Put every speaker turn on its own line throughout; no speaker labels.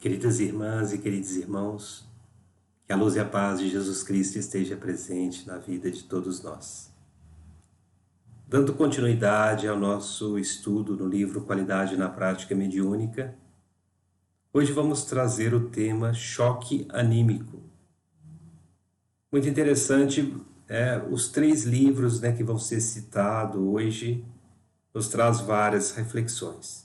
Queridas irmãs e queridos irmãos, que a luz e a paz de Jesus Cristo esteja presente na vida de todos nós. Dando continuidade ao nosso estudo no livro Qualidade na Prática Mediúnica, hoje vamos trazer o tema choque anímico. Muito interessante, os 3 livros que vão ser citados hoje nos traz várias reflexões.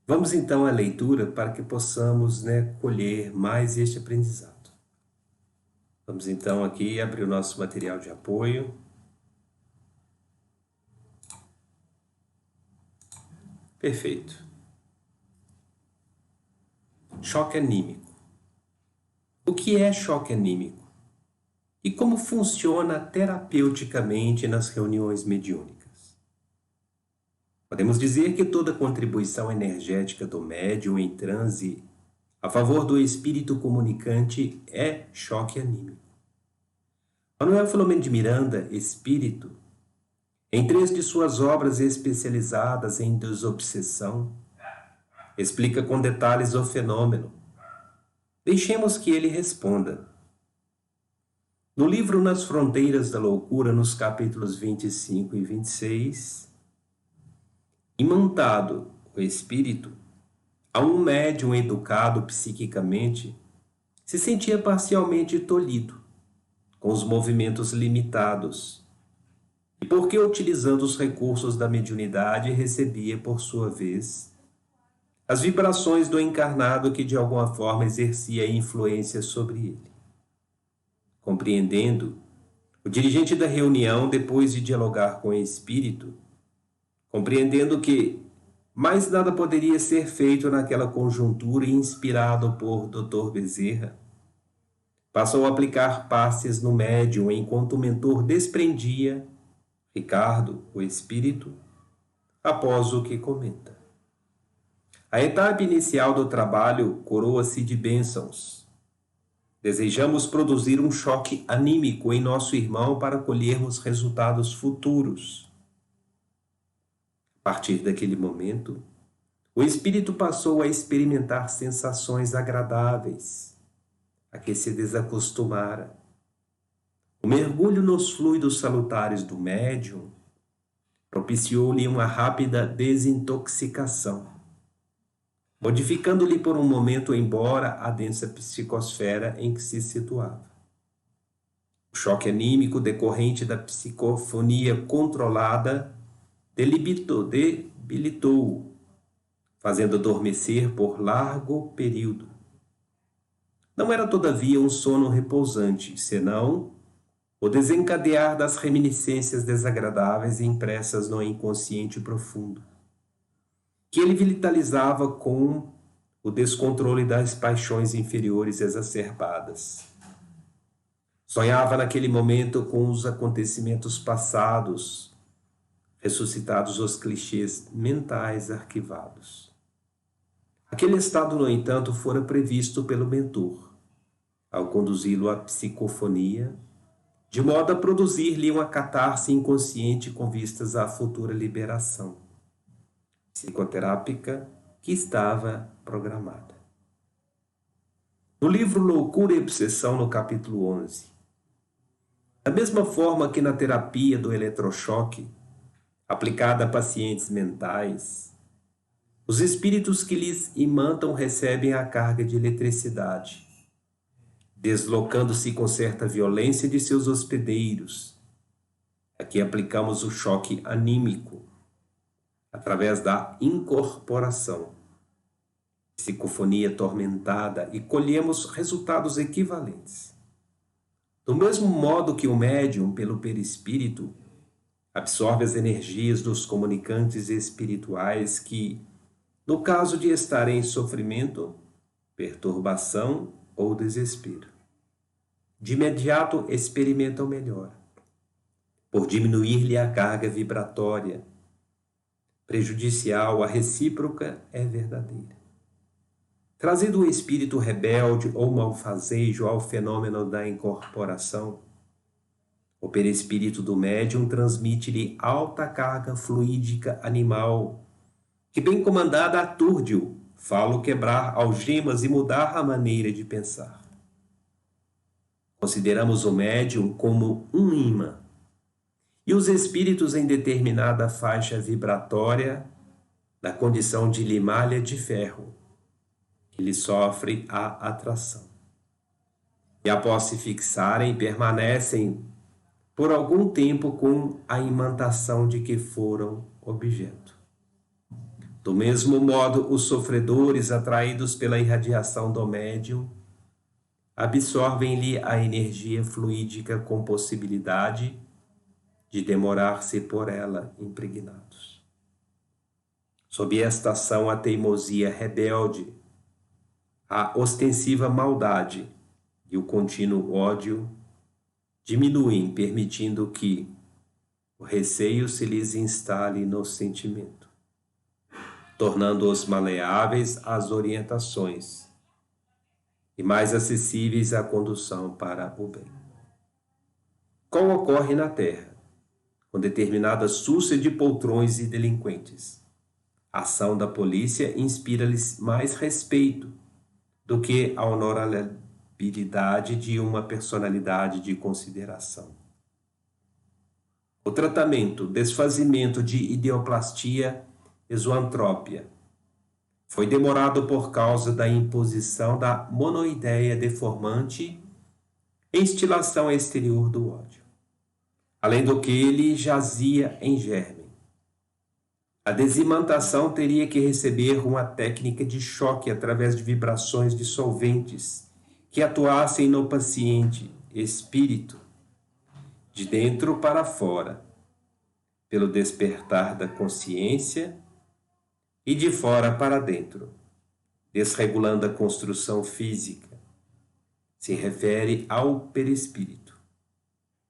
Vamos então à leitura para que possamos colher mais este aprendizado. Vamos então aqui abrir o nosso material de apoio. Perfeito. Choque anímico. O que é choque anímico? E como funciona terapeuticamente nas reuniões mediúnicas? Podemos dizer que toda contribuição energética do médium em transe a favor do espírito comunicante é choque anímico. Manuel Filomeno de Miranda, espírito, em 3 de suas obras especializadas em desobsessão, explica com detalhes o fenômeno. Deixemos que ele responda. No livro Nas Fronteiras da Loucura, nos capítulos 25 e 26, imantado o espírito, a um médium educado psiquicamente, se sentia parcialmente tolhido, com os movimentos limitados, e porque utilizando os recursos da mediunidade recebia, por sua vez, as vibrações do encarnado que de alguma forma exercia influência sobre ele. Compreendendo, o dirigente da reunião, depois de dialogar com o espírito, compreendendo que mais nada poderia ser feito naquela conjuntura e inspirado por Dr. Bezerra, passou a aplicar passes no médium enquanto o mentor desprendia Ricardo, o espírito, após o que comenta. A etapa inicial do trabalho coroa-se de bênçãos. Desejamos produzir um choque anímico em nosso irmão para colhermos resultados futuros. A partir daquele momento, o espírito passou a experimentar sensações agradáveis, a que se desacostumara. O mergulho nos fluidos salutares do médium propiciou-lhe uma rápida desintoxicação, modificando-lhe por um momento embora a densa psicosfera em que se situava. O choque anímico decorrente da psicofonia controlada debilitou-o, fazendo adormecer por largo período. Não era, todavia, um sono repousante, senão o desencadear das reminiscências desagradáveis impressas no inconsciente profundo, que ele vitalizava com o descontrole das paixões inferiores exacerbadas. Sonhava naquele momento com os acontecimentos passados, ressuscitados os clichês mentais arquivados. Aquele estado, no entanto, fora previsto pelo mentor, ao conduzi-lo à psicofonia, de modo a produzir-lhe uma catarse inconsciente com vistas à futura liberação psicoterápica que estava programada. No livro Loucura e Obsessão, no capítulo 11, da mesma forma que na terapia do eletrochoque, aplicada a pacientes mentais, os espíritos que lhes imantam recebem a carga de eletricidade, deslocando-se com certa violência de seus hospedeiros. Aqui aplicamos o choque anímico, através da incorporação, psicofonia tormentada, e colhemos resultados equivalentes. Do mesmo modo que o médium, pelo perispírito, absorve as energias dos comunicantes espirituais que, no caso de estarem em sofrimento, perturbação ou desespero, de imediato experimentam melhor, por diminuir-lhe a carga vibratória. Prejudicial, a recíproca é verdadeira. Trazido o espírito rebelde ou malfazejo ao fenômeno da incorporação, o perispírito do médium transmite-lhe alta carga fluídica animal, que bem comandada aturde-o falo quebrar algemas e mudar a maneira de pensar. Consideramos o médium como um imã, e os espíritos em determinada faixa vibratória, na condição de limalha de ferro, que lhe sofre a atração. E após se fixarem, permanecem por algum tempo com a imantação de que foram objeto. Do mesmo modo, os sofredores, atraídos pela irradiação do médium, absorvem-lhe a energia fluídica com possibilidade de demorar-se por ela impregnados. Sob esta ação, a teimosia rebelde, a ostensiva maldade e o contínuo ódio diminuem, permitindo que o receio se lhes instale no sentimento, tornando-os maleáveis às orientações e mais acessíveis à condução para o bem. Como ocorre na Terra, com determinada súcia de poltrões e delinquentes, a ação da polícia inspira-lhes mais respeito do que a honorabilidade de uma personalidade de consideração. O tratamento, desfazimento de ideoplastia e zoantrópia foi demorado por causa da imposição da monoideia deformante e instilação exterior do ódio, além do que ele jazia em germe. A desimantação teria que receber uma técnica de choque através de vibrações dissolventes que atuassem no paciente espírito, de dentro para fora, pelo despertar da consciência, e de fora para dentro, desregulando a construção física. Se refere ao perispírito.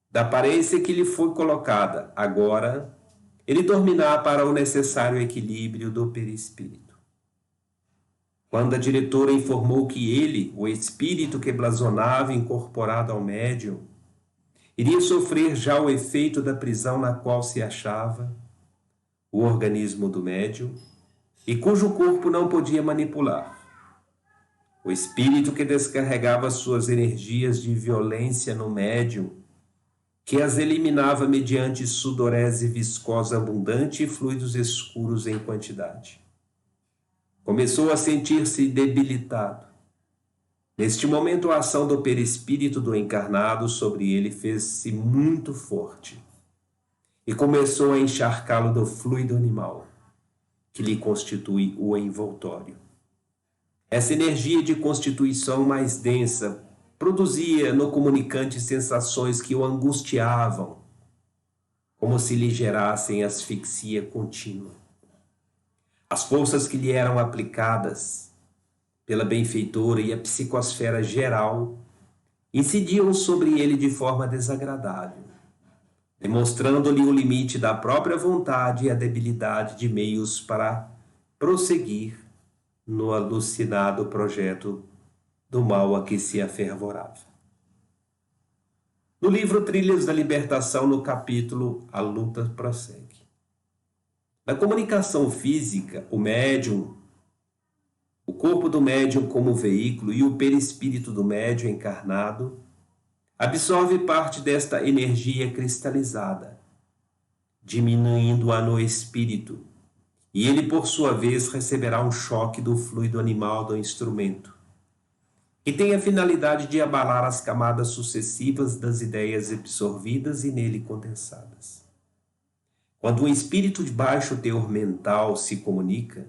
Da aparência que lhe foi colocada, agora, ele dormirá para o necessário equilíbrio do perispírito. Quando a diretora informou que ele, o espírito que blasonava incorporado ao médium, iria sofrer já o efeito da prisão na qual se achava o organismo do médium, e cujo corpo não podia manipular. O espírito que descarregava suas energias de violência no médium, que as eliminava mediante sudorese viscosa abundante e fluidos escuros em quantidade. Começou a sentir-se debilitado. Neste momento, a ação do perispírito do encarnado sobre ele fez-se muito forte e começou a encharcá-lo do fluido animal, que lhe constitui o envoltório. Essa energia de constituição mais densa produzia no comunicante sensações que o angustiavam, como se lhe gerassem asfixia contínua. As forças que lhe eram aplicadas pela benfeitora e a psicosfera geral incidiam sobre ele de forma desagradável, demonstrando-lhe o limite da própria vontade e a debilidade de meios para prosseguir no alucinado projeto do mal a que se afervorava. No livro Trilhas da Libertação, no capítulo A Luta Prossegue. Na comunicação física, o médium, o corpo do médium como veículo e o perispírito do médium encarnado absorve parte desta energia cristalizada, diminuindo-a no espírito, e ele, por sua vez, receberá um choque do fluido animal do instrumento, que tem a finalidade de abalar as camadas sucessivas das ideias absorvidas e nele condensadas. Quando um espírito de baixo teor mental se comunica,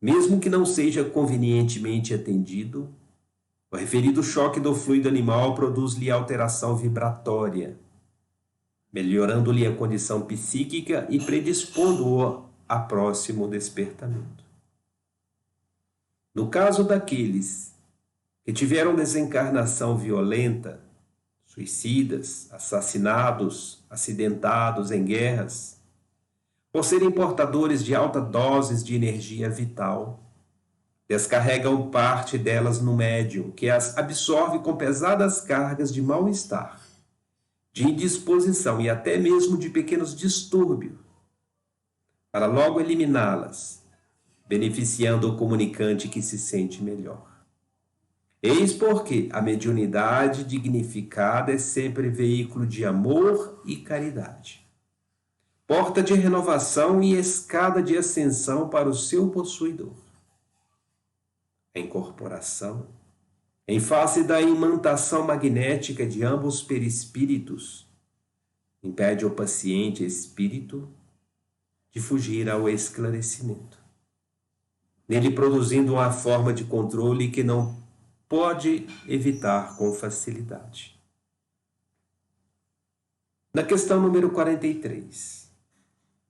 mesmo que não seja convenientemente atendido, o referido choque do fluido animal produz-lhe alteração vibratória, melhorando-lhe a condição psíquica e predispondo-o a próximo despertamento. No caso daqueles que tiveram desencarnação violenta, suicidas, assassinados, acidentados em guerras, por serem portadores de altas doses de energia vital, descarregam parte delas no médium, que as absorve com pesadas cargas de mal-estar, de indisposição e até mesmo de pequenos distúrbios, para logo eliminá-las, beneficiando o comunicante que se sente melhor. Eis porque a mediunidade dignificada é sempre veículo de amor e caridade, porta de renovação e escada de ascensão para o seu possuidor. A incorporação, em face da imantação magnética de ambos perispíritos, impede o paciente espírito de fugir ao esclarecimento, nele produzindo uma forma de controle que não pode evitar com facilidade. Na questão número 43,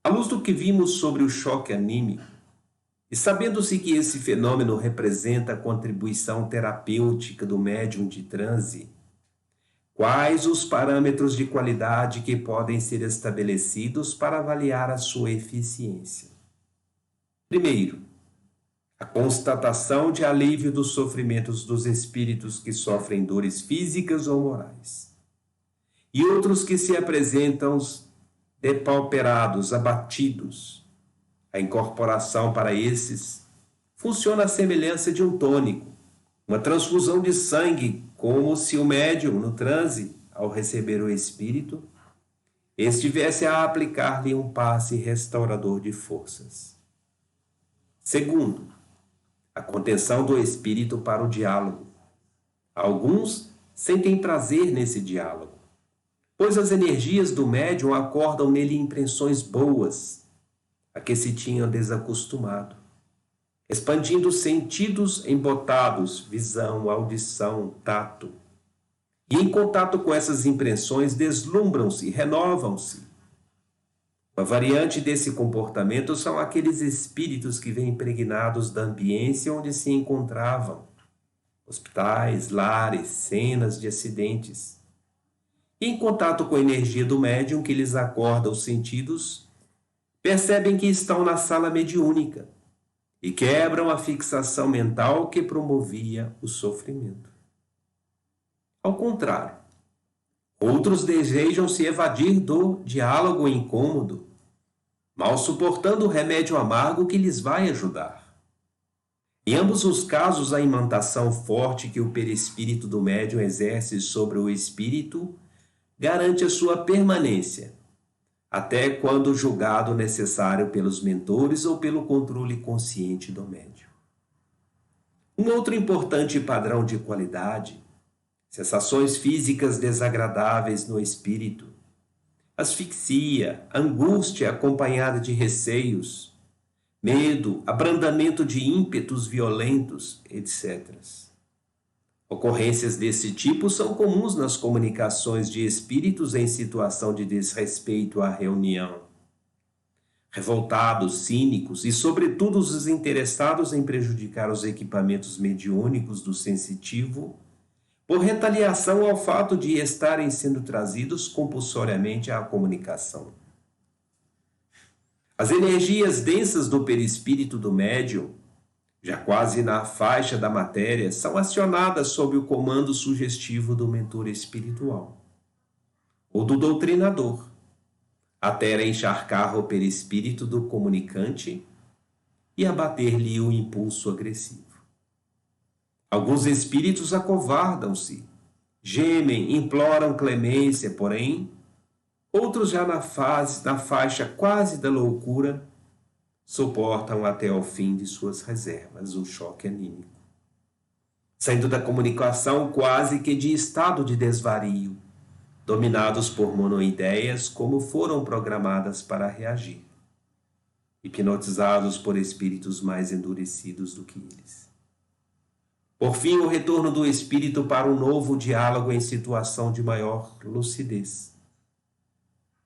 à luz do que vimos sobre o choque anímico, e sabendo-se que esse fenômeno representa a contribuição terapêutica do médium de transe, quais os parâmetros de qualidade que podem ser estabelecidos para avaliar a sua eficiência? Primeiro, a constatação de alívio dos sofrimentos dos espíritos que sofrem dores físicas ou morais, e outros que se apresentam depauperados, abatidos. A incorporação para esses funciona à semelhança de um tônico, uma transfusão de sangue, como se o médium, no transe, ao receber o espírito, estivesse a aplicar-lhe um passe restaurador de forças. Segundo, a contenção do espírito para o diálogo. Alguns sentem prazer nesse diálogo, pois as energias do médium acordam nele impressões boas, a que se tinham desacostumado, expandindo sentidos embotados, visão, audição, tato. E em contato com essas impressões deslumbram-se, renovam-se. Uma variante desse comportamento são aqueles espíritos que vêm impregnados da ambiência onde se encontravam, hospitais, lares, cenas de acidentes. E em contato com a energia do médium que lhes acorda os sentidos, percebem que estão na sala mediúnica e quebram a fixação mental que promovia o sofrimento. Ao contrário, outros desejam se evadir do diálogo incômodo, mal suportando o remédio amargo que lhes vai ajudar. Em ambos os casos, a imantação forte que o perispírito do médium exerce sobre o espírito garante a sua permanência, até quando julgado necessário pelos mentores ou pelo controle consciente do médium. Um outro importante padrão de qualidade: sensações físicas desagradáveis no espírito, asfixia, angústia acompanhada de receios, medo, abrandamento de ímpetos violentos, etc. Ocorrências desse tipo são comuns nas comunicações de espíritos em situação de desrespeito à reunião. Revoltados, cínicos e, sobretudo, os interessados em prejudicar os equipamentos mediúnicos do sensitivo, por retaliação ao fato de estarem sendo trazidos compulsoriamente à comunicação. As energias densas do perispírito do médium, já quase na faixa da matéria, são acionadas sob o comando sugestivo do mentor espiritual ou do doutrinador, até encharcar o perispírito do comunicante e abater-lhe o impulso agressivo. Alguns espíritos acovardam-se, gemem, imploram clemência, porém, outros já na faixa quase da loucura, suportam até ao fim de suas reservas o choque anímico, saindo da comunicação quase que de estado de desvario, dominados por monoideias como foram programadas para reagir, hipnotizados por espíritos mais endurecidos do que eles. Por fim, o retorno do espírito para um novo diálogo em situação de maior lucidez.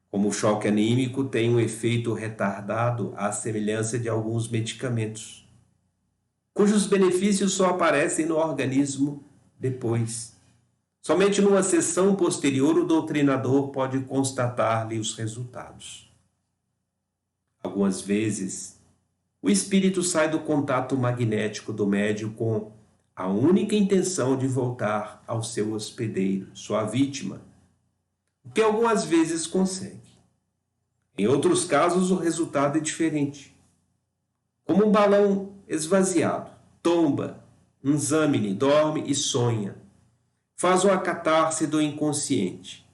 Como o choque anímico tem um efeito retardado à semelhança de alguns medicamentos, cujos benefícios só aparecem no organismo depois. Somente numa sessão posterior o doutrinador pode constatar-lhe os resultados. Algumas vezes, o espírito sai do contato magnético do médium com a única intenção de voltar ao seu hospedeiro, sua vítima, o que algumas vezes consegue. Em outros casos, o resultado é diferente. como um balão esvaziado, tomba, examine, dorme e sonha. Faz uma catarse do inconsciente,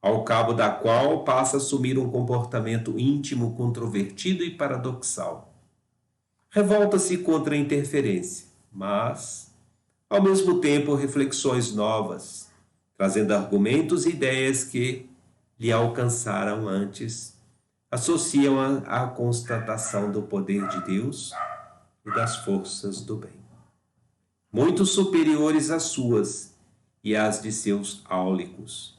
ao cabo da qual passa a assumir um comportamento íntimo, controvertido e paradoxal. Revolta-se contra a interferência, mas, ao mesmo tempo, reflexões novas, trazendo argumentos e ideias que lhe alcançaram antes, associam à constatação do poder de Deus e das forças do bem, muito superiores às suas e às de seus áulicos.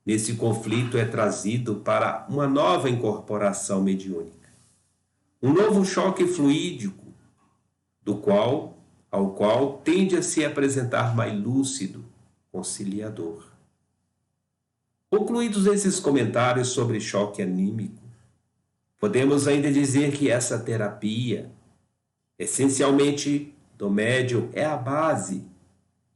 Nesse conflito é trazido para uma nova incorporação mediúnica, um novo choque fluídico, ao qual tende a se apresentar mais lúcido, conciliador. Concluídos esses comentários sobre choque anímico, podemos ainda dizer que essa terapia, essencialmente do médium, é a base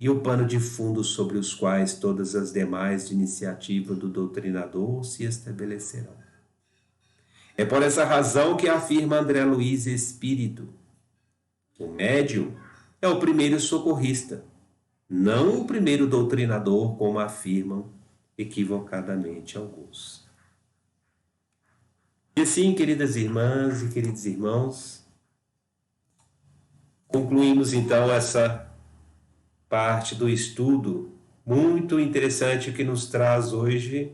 e o pano de fundo sobre os quais todas as demais de iniciativa do doutrinador se estabelecerão. É por essa razão que afirma André Luiz Espírito: o médium é o primeiro socorrista, não o primeiro doutrinador, como afirmam equivocadamente alguns. E assim, queridas irmãs e queridos irmãos, concluímos então essa parte do estudo muito interessante que nos traz hoje.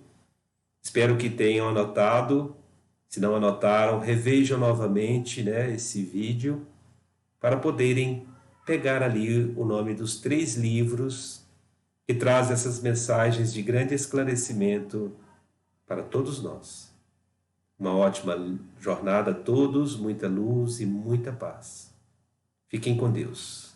Espero que tenham anotado. Se não anotaram, revejam novamente, esse vídeo para poderem pegar ali o nome dos 3 livros que traz essas mensagens de grande esclarecimento para todos nós. Uma ótima jornada a todos, muita luz e muita paz. Fiquem com Deus.